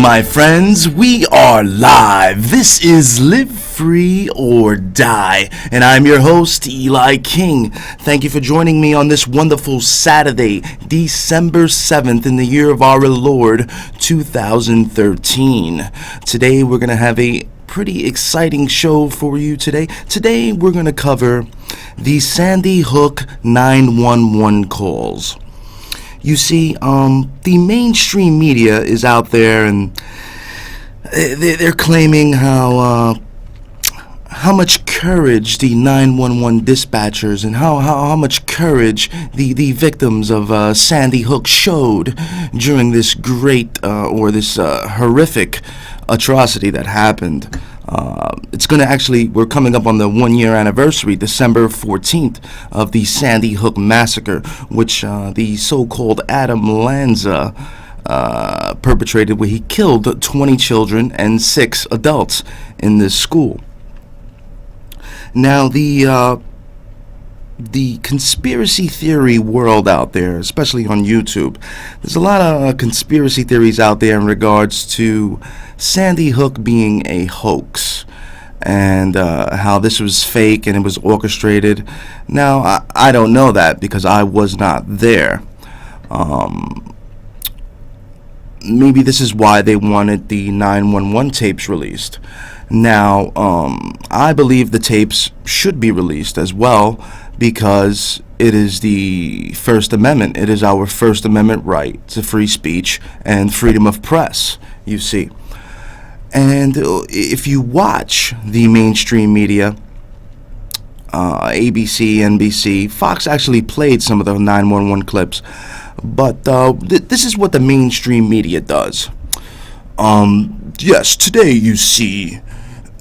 my friends, we are live. This is Live Free or Die, and I'm your host, Eli King. Thank you for joining me on this wonderful Saturday, December 7th, in the year of our Lord, 2013. Today, we're going to have a pretty exciting show for you today. Today, we're going to cover the Sandy Hook 911 calls. You see, the mainstream media is out there, and they're claiming how much courage the 911 dispatchers and how much courage the victims of Sandy Hook showed during this great this horrific atrocity that happened. It's going to we're coming up on the 1-year anniversary, December 14th, of the Sandy Hook massacre, which the so-called Adam Lanza perpetrated, where he killed 20 children and 6 adults in this school. Now, the conspiracy theory world out there, especially on YouTube, there's a lot of conspiracy theories out there in regards to Sandy Hook being a hoax, and how this was fake and it was orchestrated. Now, I don't know that because I was not there. Maybe this is why they wanted the 911 tapes released. Now, I believe the tapes should be released as well, because it is the First Amendment. It is our First Amendment right to free speech and freedom of press, you see. And if you watch the mainstream media, ABC, NBC, Fox actually played some of the 911 clips, but this is what the mainstream media does. Yes, today you see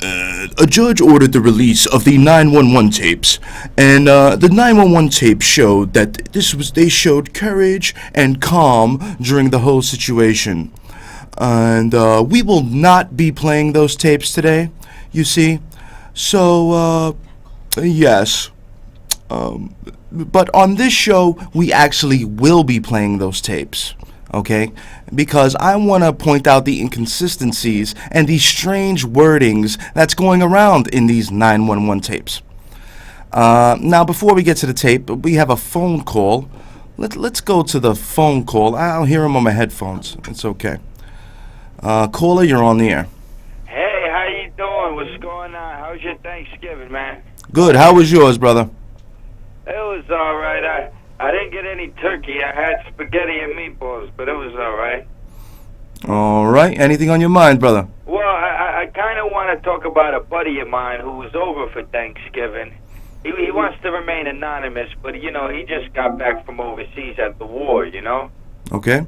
a judge ordered the release of the 911 tapes, and the 911 tape showed that they showed courage and calm during the whole situation. And we will not be playing those tapes today, you see. So, yes. But on this show, we actually will be playing those tapes, okay? Because I want to point out the inconsistencies and the strange wordings that's going around in these 911 tapes. Now, before we get to the tape, we have a phone call. Let's go to the phone call. I'll hear him on my headphones. It's okay. Caller, you're on the air. Hey, how you doing? What's going on? How's your Thanksgiving, man? Good. How was yours, brother? It was all right. I didn't get any turkey. I had spaghetti and meatballs, but it was all right. All right. Anything on your mind, brother? Well, I kind of want to talk about a buddy of mine who was over for Thanksgiving. He wants to remain anonymous, but, he just got back from overseas at the war, Okay.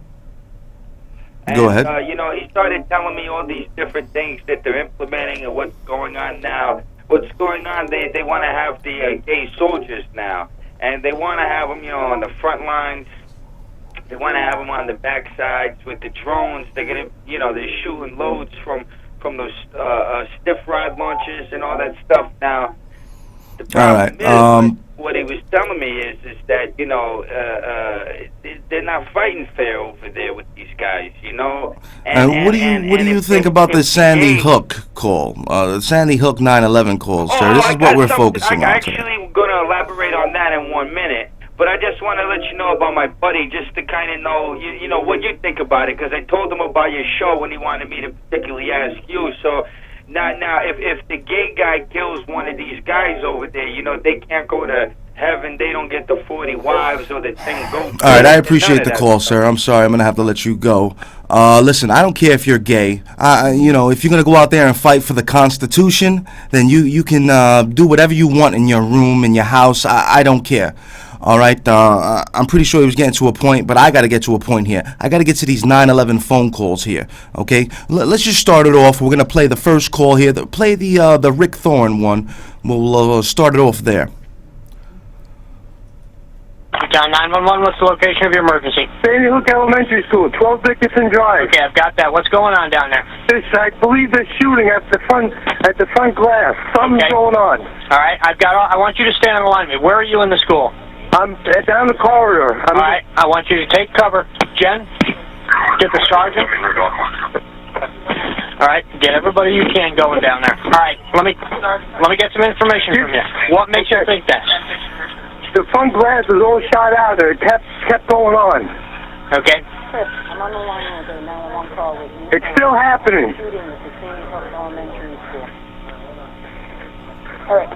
And, go ahead. He started telling me all these different things that they're implementing and what's going on now. What's going on, they want to have the gay soldiers now. And they want to have them, on the front lines. They want to have them on the back sides with the drones. They're going to, they're shooting loads from those stiff rod launchers and all that stuff now. The problem is, what he was telling me is that, they're not fighting fair over there with these guys, And what do you think about the Sandy Hook call, the Sandy Hook 911 calls, sir? This is what we're focusing on. I'm actually going to elaborate on that in 1 minute, but I just want to let you know about my buddy, just to kind of know, what you think about it, because I told him about your show when he wanted me to particularly ask you. So now, if the gay guy kills one of these guys over there, they can't go to heaven. They don't get the 40 wives or the thing goes. All right, I appreciate the call, sir. I'm sorry, I'm going to have to let you go. Listen, I don't care if you're gay. If you're going to go out there and fight for the Constitution, then you can do whatever you want in your room, in your house. I don't care. All right, I'm pretty sure he was getting to a point, but I got to get to a point here. I got to get to these 911 phone calls here, okay? Let's just start it off. We're going to play the first call here. Play the Rick Thorne one. We'll start it off there. Down 911, what's the location of your emergency? Sandy Hook Elementary School, 12 Dickinson Drive. Okay, I've got that. What's going on down there? I believe they're shooting at the front glass. Something's going on. All right, I want you to stand on the line with me. Where are you in the school? I'm down the corridor. All right, I want you to take cover. Jen, get the sergeant. All right, get everybody you can going down there. All right, let me get some information from you. What makes you think that? The front glass was all shot out there. It kept going on. Okay. Chris, I'm on the line with a 911 call with you. It's still happening. Shooting at the Sandy Hook Elementary School. All right.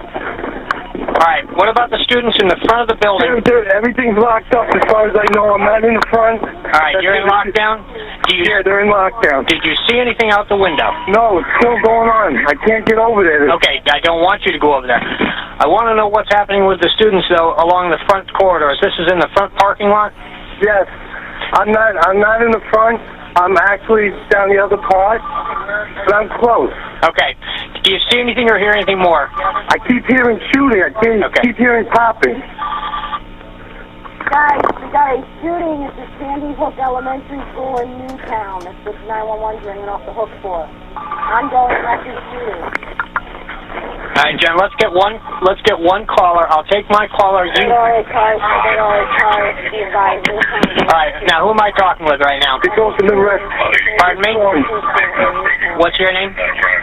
All right, what about the students in the front of the building? Everything's locked up as far as I know. I'm not in the front. All right, you're in lockdown? Yeah, they're in lockdown. Did you see anything out the window? No, it's still going on. I can't get over there. Okay, I don't want you to go over there. I want to know what's happening with the students, though, along the front corridors. This is in the front parking lot? Yes. I'm not in the front. I'm actually down the other part, but I'm close. Okay. Do you see anything or hear anything more? I keep hearing shooting. I keep hearing popping. Guys, we got a shooting at the Sandy Hook Elementary School in Newtown. That's what 911's ringing off the hook for. Ongoing active shooting. All right, Jen, let's get one caller. I'll take my caller. You. All right, Now, who am I talking with right now? It goes to the rest. Pardon me? What's your name?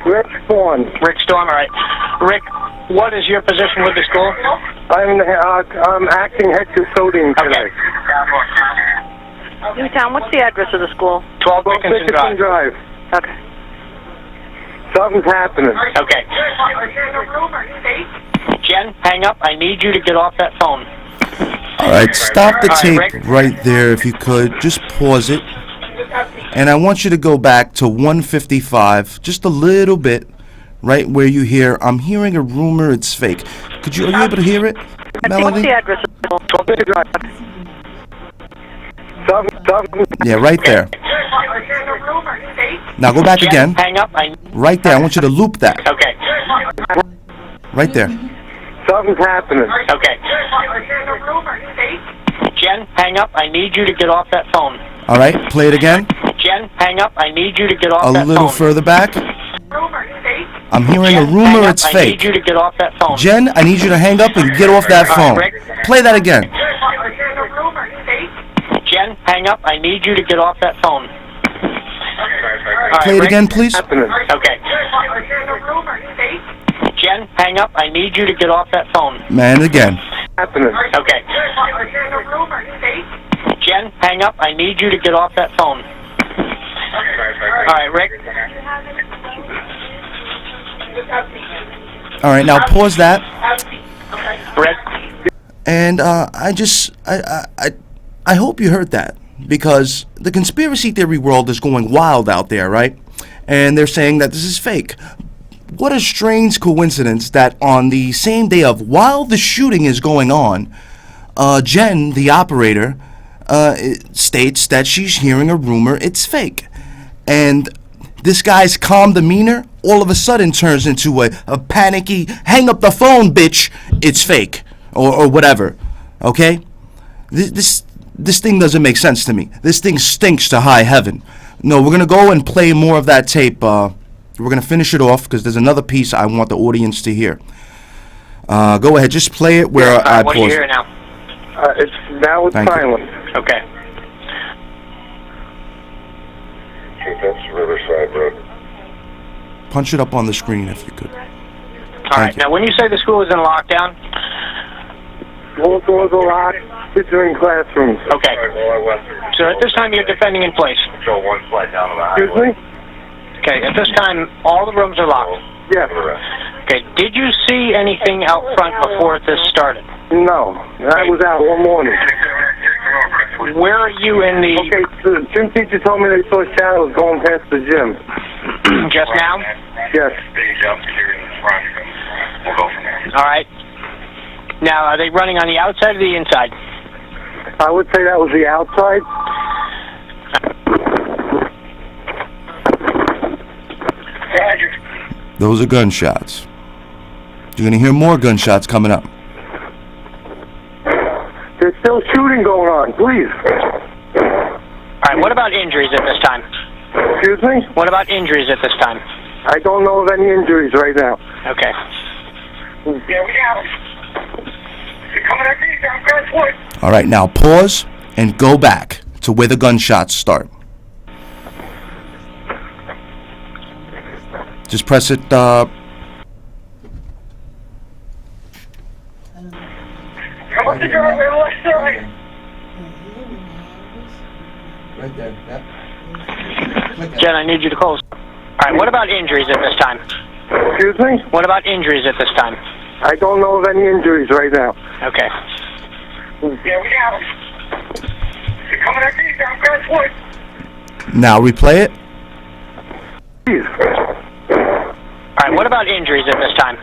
Rick Spawn. Rick Storm, all right. Rick, what is your position with the school? I'm acting head custodian today. Newtown, what's the address of the school? 12 Dickinson Drive. Okay. Something's happening. Okay. Jen, hang up. I need you to get off that phone. All right, stop the All right, tape Rick. right there if you could. Just pause it. And I want you to go back to 155, just a little bit, right where you hear, I'm hearing a rumor it's fake. Are you able to hear it, What's Melody? the address of the school? Something. Yeah, right there. Now go back Jen, again. hang up. Right there. I want you to loop that. Okay. Right there. Something's happening. Okay. Jen, hang up. I need you to get off that phone. All right, play it again. Jen, hang up. I need you to get off A that little phone. further back. I'm hearing a Jen, rumor hang up. it's I fake. need you to get off that phone. Jen, I need you to hang up and get off that All right, phone. Rick. Play that again. Jen, hang up. I need you to get off that phone. All right, Play it Rick. again, please. Happening. Okay. Jen, hang up. I need you to get off that phone. Man, again. Happening. Okay. Jen, hang up. I need you to get off that phone. All right, Rick. All right, now pause that. Rick. And I hope you heard that, because the conspiracy theory world is going wild out there, right? And they're saying that this is fake. What a strange coincidence that on the same day of while the shooting is going on, Jen, the operator, states that she's hearing a rumor it's fake. And this guy's calm demeanor all of a sudden turns into a panicky, hang up the phone, bitch, it's fake, or whatever, okay? This thing doesn't make sense to me. This thing stinks to high heaven. No, we're going to go and play more of that tape. We're going to finish it off because there's another piece I want the audience to hear. Go ahead, just play it where I What do you pause hear it. now? It's Thank you. silent. Okay. That's Riverside Road. Punch it up on the screen if you could. All right. you. Now, when you say the school is in lockdown, All doors are locked. Kids are in classrooms. okay. So at this time, you're defending in place. Go one flight down to the highway. Excuse me? Okay. At this time, all the rooms are locked. Yes. Okay. Did you see anything out front before this started? No. I was out all morning. Where are you in the? Okay, the gym teacher told me they saw shadows going past the gym. Just now? Yes. We'll go from there. All right. Now, are they running on the outside or the inside? I would say that was the outside. Those are gunshots. You're going to hear more gunshots coming up. There's still shooting going on. Please. All right. What about injuries at this time? Excuse me? What about injuries at this time? I don't know of any injuries right now. Okay. Yeah, we got him. You're coming at me, down Grand Point. All right, now pause and go back to where the gunshots start. Just press it. Come on, the girl on the left side. Right there. Yep. Jen, I need you to close. All right, what about injuries at this time? Excuse me? What about injuries at this time? I don't know of any injuries right now. Okay. Yeah, we got him. They're coming at me down Grasswood. Now replay it. Please. All right, what about injuries at this time?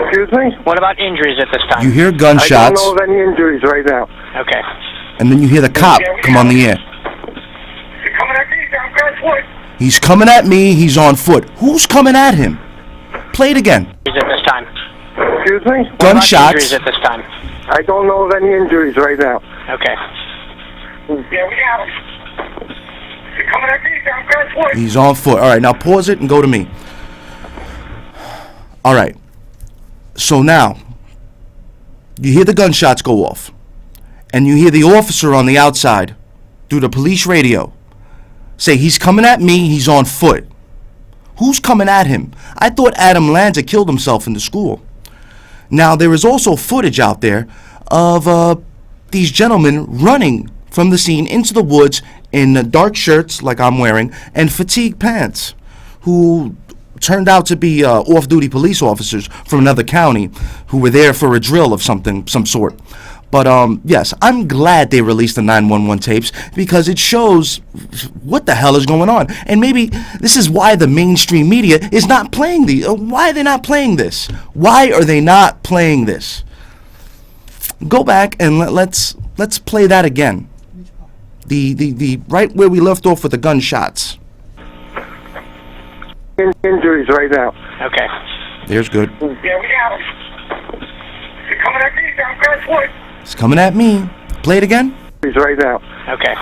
Excuse me? What about injuries at this time? You hear I don't gunshots, know of any injuries right now. Okay. and then you hear the cop come on the air. They're coming at me down Grasswood. He's coming at me. He's on foot. Who's coming at him? Play it again. Injuries at this time. Excuse me? What about Gunshots. injuries at this time? I don't know of any injuries right now. Okay. Yeah, we got him. They're coming at me down Grasswood. He's on foot. All right, now pause it and go to me. All right. So now, you hear the gunshots go off, and you hear the officer on the outside, through the police radio, say, he's coming at me, he's on foot. Who's coming at him? I thought Adam Lanza killed himself in the school. Now, there is also footage out there of these gentlemen running from the scene into the woods in dark shirts, like I'm wearing, and fatigue pants, who turned out to be off-duty police officers from another county who were there for a drill of some sort. But yes, I'm glad they released the 911 tapes because it shows what the hell is going on. And maybe this is why the mainstream media is not playing why are they not playing this? Why are they not playing this? Go back and let's play that again. The right where we left off with the gunshots. Injuries right now. Okay. There's good. Yeah, we got him. They're coming at me down Grasswood. It's coming at me. Play it again. Injuries right now. Okay.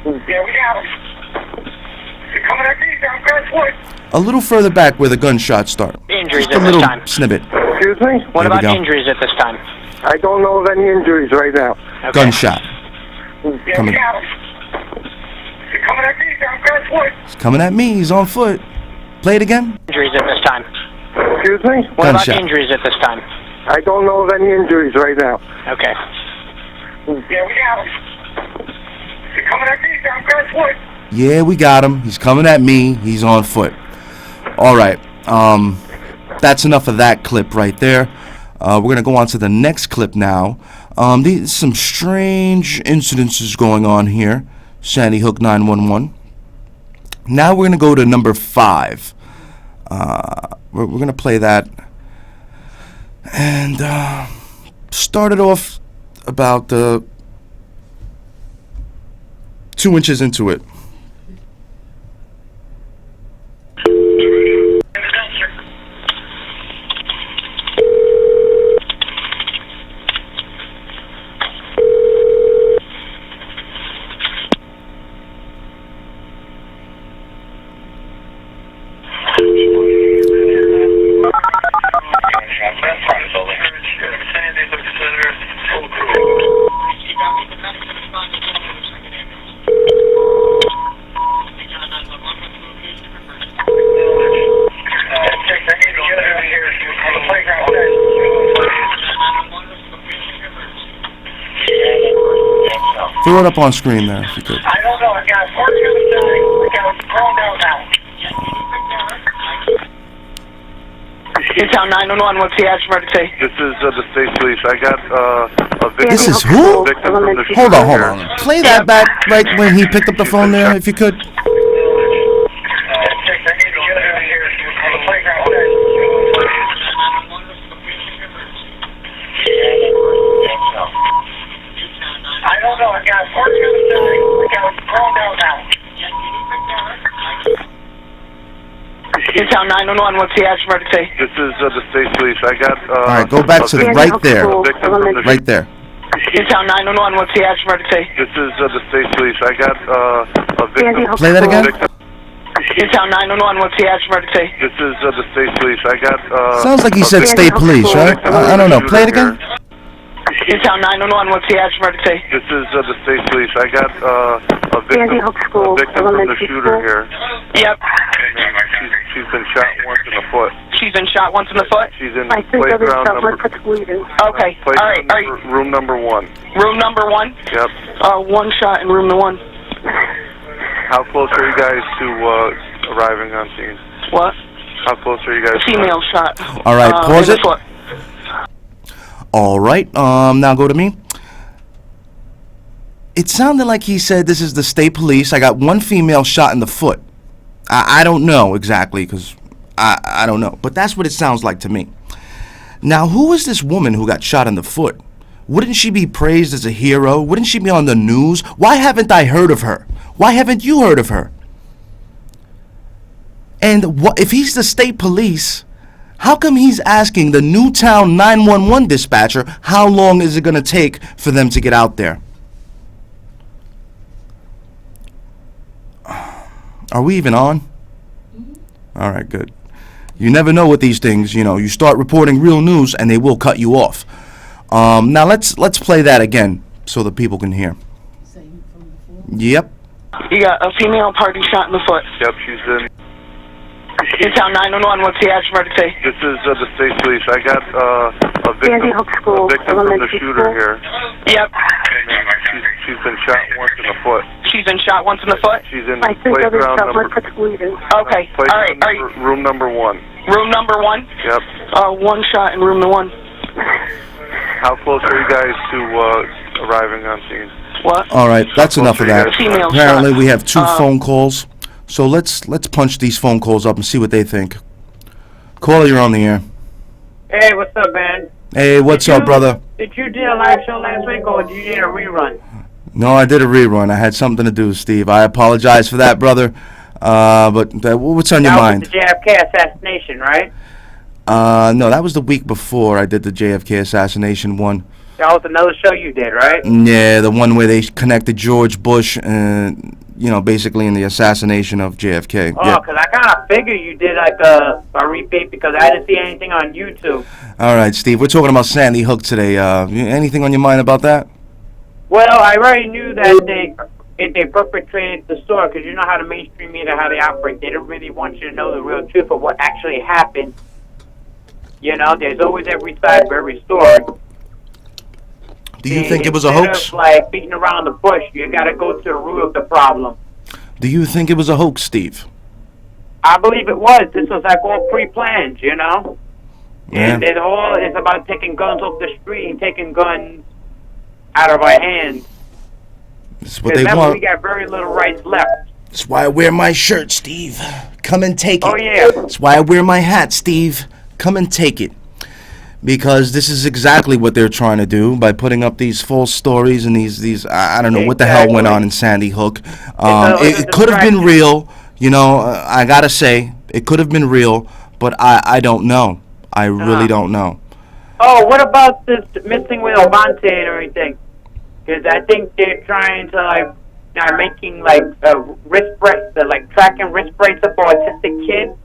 Yeah, we got him. They're coming at me down Grasswood. A little further back where the gunshots start. Injuries Just a at this little time. snippet. Excuse me? What There we about go. injuries at this time? I don't know of any injuries right now. Okay. Gunshot. Yeah, Coming. we got him. They're coming at me down Grasswood. He's coming at me. He's on foot. Play it again. Injuries at this time. Excuse me? What about Gunshot. injuries at this time? I don't know of any injuries right now. Okay. Yeah, we got him. They're coming at me down Grasswood. Yeah, we got him. He's coming at me. He's on foot. All right. That's enough of that clip right there. We're going to go on to the next clip now. These some strange incidences going on here. Sandy Hook 911. Now we're going to go to number 5. We're going to play that. And started off about 2 inches into it. Throw it up on screen there if you could. I don't know. I got a party on the side. We got a thrown down now. Newtown 911, what's the action emergency? This is the state police. I got a victim. This is who? Victim from the Hold on, hold shooter on. Play that back right when he picked up the phone there, if you could. I need to get over here on the playground. I don't know. I got a party on the side. We got a thrown down now. Newtown 911, what's the action emergency? This is the state police. I got All right, go back to the right there. victim from the Right there. Newtown 911, what's the action emergency? This is the state police. I got a victim. Play that again. Victim. Newtown 911, what's the action emergency? This is the state police. I got Sounds like he said state police, right? I don't know. Play it again. Newtown 911, what's the action emergency? This is the state police. I got a victim. A victim from the shooter here. Yep. She's been shot once in the foot. She's been shot once in the foot? She's in I think every playground summer number... puts bleeding. Okay. All right. Room number 1. Room number 1? Yep. One shot in room number 1. How close are you guys to arriving on scene? What? How close are you guys? Female shot. All right, pause in it. the foot. All right, now go to me. It sounded like he said this is the state police. I got one female shot in the foot. I don't know exactly because I don't know. But that's what it sounds like to me. Now, who is this woman who got shot in the foot? Wouldn't she be praised as a hero? Wouldn't she be on the news? Why haven't I heard of her? Why haven't you heard of her? And if he's the state police, how come he's asking the Newtown 911 dispatcher how long is it going to take for them to get out there? Are we even on? All right, good. You never know with these things, you know. You start reporting real news and they will cut you off. Now let's play that again so the people can hear. Yep. You got a female party shot in the foot. Yep, she's in... Newtown 911, what's the emergency? This is the state police. I got a victim, Sandy Hook School, a victim from the elementary shooter school. here. Yep. She's been shot once in the foot. She's been shot once in the foot? She's in I think every playground summer number... puts bleeding. Okay. All right. Room number 1. Room number 1? Yep. One shot in room number 1. How close are you guys to arriving on scene? What? All right, that's enough of that. Female Apparently, shot. we have 2 phone calls. So let's punch these phone calls up and see what they think. Caller, you're on the air. Hey, what's up, man? Hey, what's up, brother? Did you do a live show last week, or did you do a rerun? No, I did a rerun. I had something to do, Steve. I apologize for that, brother. But what's on your mind? That was the JFK assassination, right? No, that was the week before I did the JFK assassination one. That was another show you did, right? Yeah, the one where they connected George Bush and, basically in the assassination of JFK. Oh, because I kind of figured you did like a repeat because I didn't see anything on YouTube. All right, Steve, we're talking about Sandy Hook today. Anything on your mind about that? Well, I already knew that they perpetrated the story because you know how the mainstream media, how they operate. They don't really want you to know the real truth of what actually happened. You know, there's always every side for every story. Do you think it was a hoax? Instead of, like, beating around the bush, you got to go to the root of the problem. Do you think it was a hoax, Steve? I believe it was. This was like all pre-planned, you know? Yeah. And it's about taking guns off the street and taking guns out of our hands. That's what they remember, want. we got very little rights left. That's why I wear my shirt, Steve. Come and take it. Oh, yeah. That's why I wear my hat, Steve. Come and take it. Because this is exactly what they're trying to do by putting up these false stories and these I don't know what the hell went on in Sandy Hook. It could have been real, I gotta say, it could have been real, but I don't know. I really don't know. Oh, what about this missing with Obante and everything? Because I think they're trying to, they're making, wrist bracelets, tracking wrist bracelets for autistic kids.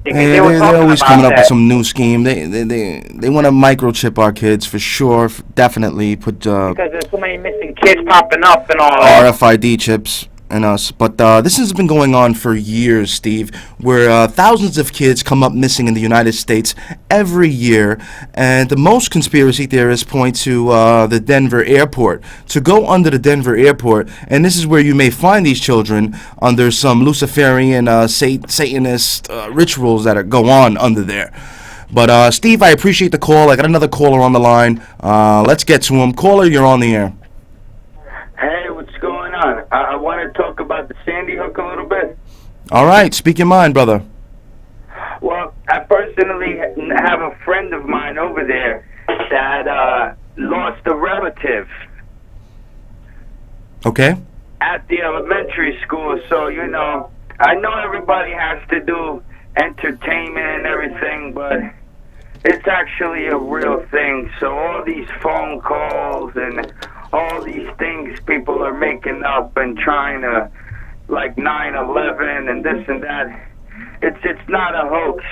They're always coming up with some new scheme. They want to microchip our kids for sure, definitely. Put because there's so many missing kids popping up and all that. RFID chips and us. But this has been going on for years, Steve, where thousands of kids come up missing in the United States every year. And the most conspiracy theorists point to the Denver airport. To go under the Denver airport, and this is where you may find these children under some Luciferian Satanist rituals that go on under there. But Steve, I appreciate the call. I got another caller on the line. Let's get to him. Caller, you're on the air. Hey, what's going on? I want to talk about the Sandy Hook a little bit. All right, speak your mind, brother. Well, I personally have a friend of mine over there that lost a relative. Okay. At the elementary school, so, I know everybody has to do entertainment and everything, but it's actually a real thing. So all these phone calls and all these things people are making up and trying to, like 9/11 and this and that, It's not a hoax.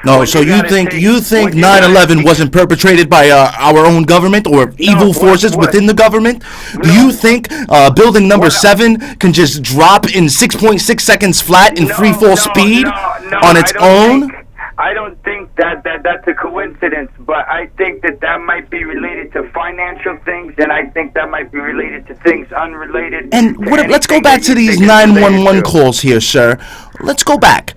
No, What so you gotta think take- you think what you gotta 9/11 take- wasn't perpetrated by our own government or evil what- forces what- within the government? Do you think building number 7 can just drop in 6.6 seconds flat in free fall speed on its own? I don't think that's a coincidence, but I think that might be related to financial things, and I think that might be related to things unrelated. And to let's go anything back that to you these think is related 911 to. calls here, sir. Let's go back.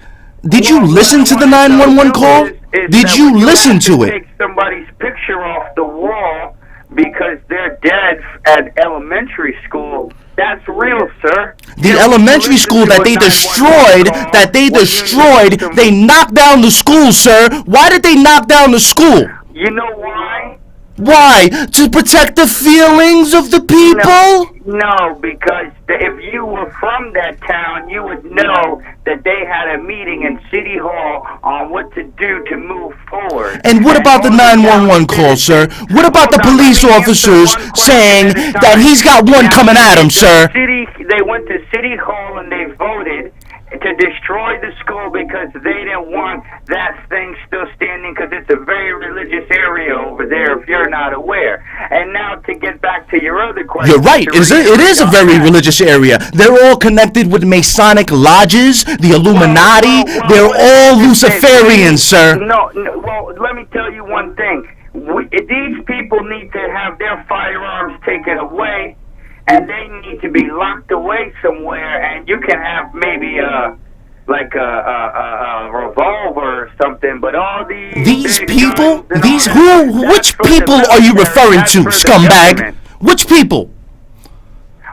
Did you Well, listen what to I the wanna 911 know call? is Did that you when listen have to it? Take somebody's picture off the wall because they're dead at elementary school. That's real, sir. The You elementary listen school to that a they 911 destroyed, call when you listen to- they knocked down the school, sir. Why did they knock down the school? You know why? Why? To protect the feelings of the people? No, because if you were from that town, you would know that they had a meeting in City Hall on what to do to move forward. And what about the all 911 town call, sir? citizens- What about the Hold on, police let me answer officers one question saying at a time. that he's got one coming at him, sir? They went to City Hall and they voted to destroy the school because they didn't want that thing still standing because it's a very religious area over there if you're not aware. And now to get back to your other question. You're right. It is a very religious area. They're all connected with Masonic lodges, the Illuminati. They're all Luciferians, sir. No, well, let me tell you one thing. These people need to have their firearms taken away, and they need to be locked away somewhere, and you can have maybe like a revolver or something, but all These big people? guns and These all that, who? that's Which for the people are you military, referring that's to, for the scumbag? government. Which people?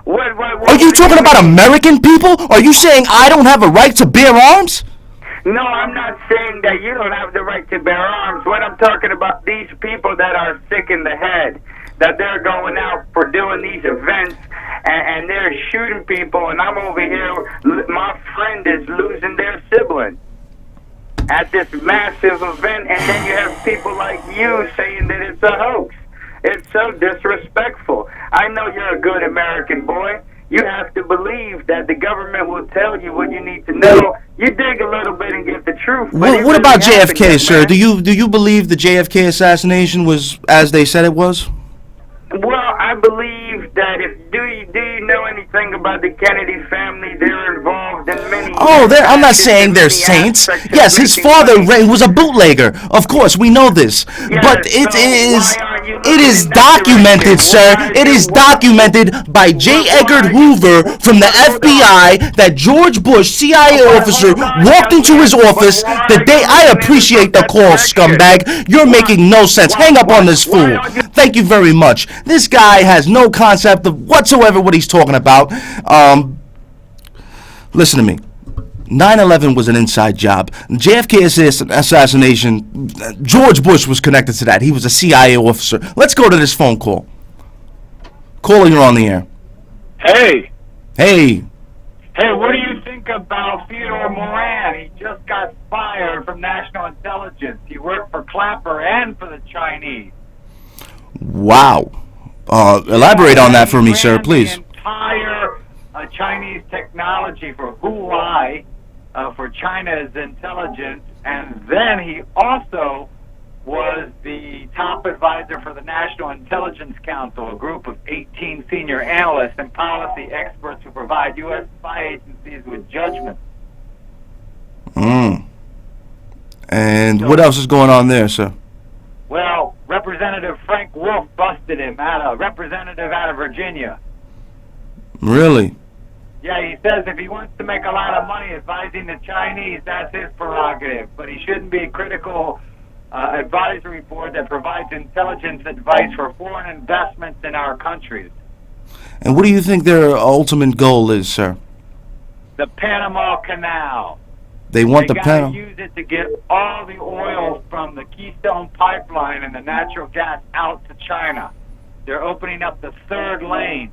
What Are you talking about American people? Are you saying I don't have a right to bear arms? No, I'm not saying that you don't have the right to bear arms. What I'm talking about, these people that are sick in the head, that they're going out for doing these events, and they're shooting people, and I'm over here, my friend is losing their sibling at this massive event, and then you have people like you saying that it's a hoax. It's so disrespectful. I know you're a good American boy. You have to believe that the government will tell you what you need to know. You dig a little bit and get the truth. but it What about really happened, JFK, young sir? man. Do you believe the JFK assassination was as they said it was? Well, I believe that do you know anything about the Kennedy family? They're involved in many. Oh, I'm not actions saying and they're many saints. aspects of Yes, his making father money. was a bootlegger. Of course, we know this. But Yes, so why aren't you it is looking in that documented, direction? sir. Why It you- is documented by J. Edgar Hoover from the FBI that George Bush, CIA officer, walked into his office the day. I appreciate the call, scumbag. You're making no sense. Hang up on this fool. Thank you very much. This guy has no concept of whatsoever what he's talking about. Listen to me. 9/11 was an inside job. JFK assassination, George Bush was connected to that. He was a CIA officer. Let's go to this phone call. Caller, you're on the air. Hey, Hey, what do you think about Theodore Moran? He just got fired from National Intelligence. He worked for Clapper and for the Chinese. wow. Elaborate on that for me, He sir, ran please. The entire Chinese technology for Huawei, for China's intelligence, and then he also was the top advisor for the National Intelligence Council, a group of 18 senior analysts and policy experts who provide U.S. spy agencies with judgment. And what else is going on there, sir? Well, Representative Frank Wolf busted him, representative out of Virginia. Really? Yeah, he says if he wants to make a lot of money advising the Chinese, that's his prerogative. But he shouldn't be a critical advisory board that provides intelligence advice for foreign investments in our countries. And what do you think their ultimate goal is, sir? The Panama Canal. They want They the gotta panel. use it to get all the oil from the Keystone Pipeline and the natural gas out to China. They're opening up the third lane.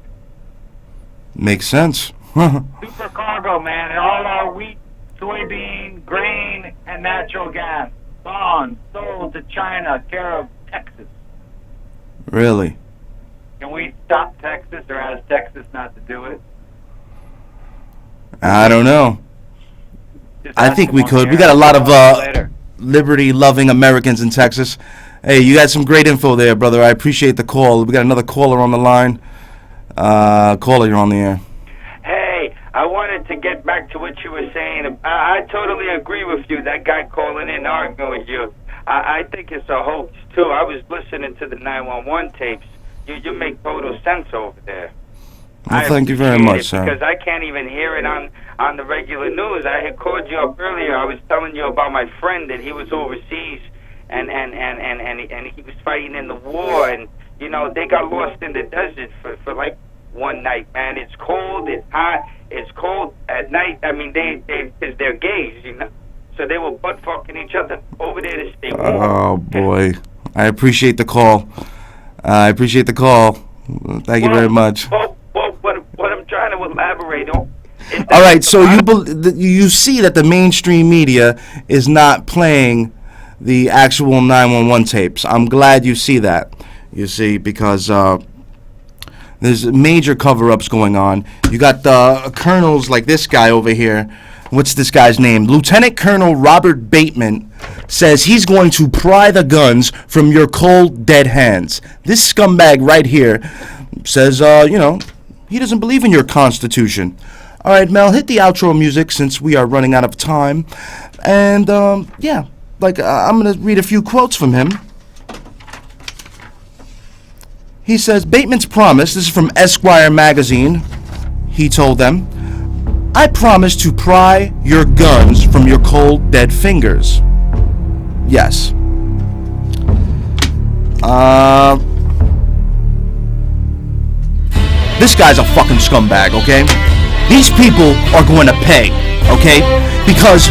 Makes sense. Supercargo, man, and all our wheat, soybean, grain, and natural gas. Bonds sold to China, care of Texas. Really? Can we stop Texas, or ask Texas not to do it? I don't know. Just I ask think him we on could. the We air. got a lot of Later. liberty-loving Americans in Texas. Hey, you got some great info there, brother. I appreciate the call. We got another caller on the line. Caller, you're on the air. Hey, I wanted to get back to what you were saying. I totally agree with you. That guy calling in arguing with you. I think it's a hoax, too. I was listening to the 911 tapes. You make total sense over there. Well, thank you very appreciate much, it, sir. Because I can't even hear it on the regular news. I had called you up earlier. I was telling you about my friend that he was overseas and he was fighting in the war, and you know they got lost in the desert for like one night. Man, it's cold, it's hot, it's cold at night. I mean, because they're gays, you know, so they were butt fucking each other over there to stay warm. Oh, boy. I appreciate the call. Thank you very much. Well, what I'm trying to elaborate on. All right, so you see that the mainstream media is not playing the actual 911 tapes. I'm glad you see that. You see, because there's major cover-ups going on. You got colonels like this guy over here. What's this guy's name? Lieutenant Colonel Robert Bateman says he's going to pry the guns from your cold, dead hands. This scumbag right here says, he doesn't believe in your Constitution. All right, Mel, hit the outro music since we are running out of time. And, I'm going to read a few quotes from him. He says, Bateman's promise, this is from Esquire magazine, he told them, I promise to pry your guns from your cold, dead fingers. Yes. This guy's a fucking scumbag, okay? These people are going to pay, okay? Because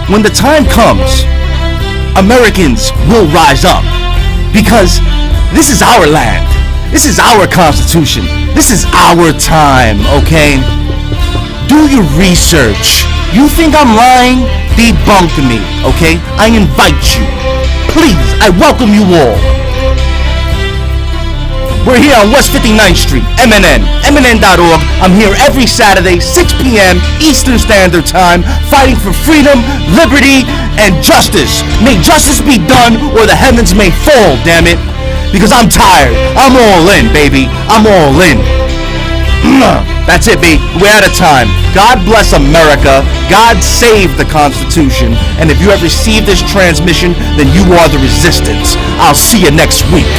when the time comes, Americans will rise up. Because this is our land. This is our Constitution. This is our time, okay? Do your research. You think I'm lying? Debunk me, okay? I invite you. Please, I welcome you all. We're here on West 59th Street, MNN, MNN.org. I'm here every Saturday, 6 p.m. Eastern Standard Time, fighting for freedom, liberty, and justice. May justice be done or the heavens may fall, damn it. Because I'm tired. I'm all in, baby. I'm all in. That's it, B. We're out of time. God bless America. God save the Constitution. And if you have received this transmission, then you are the resistance. I'll see you next week.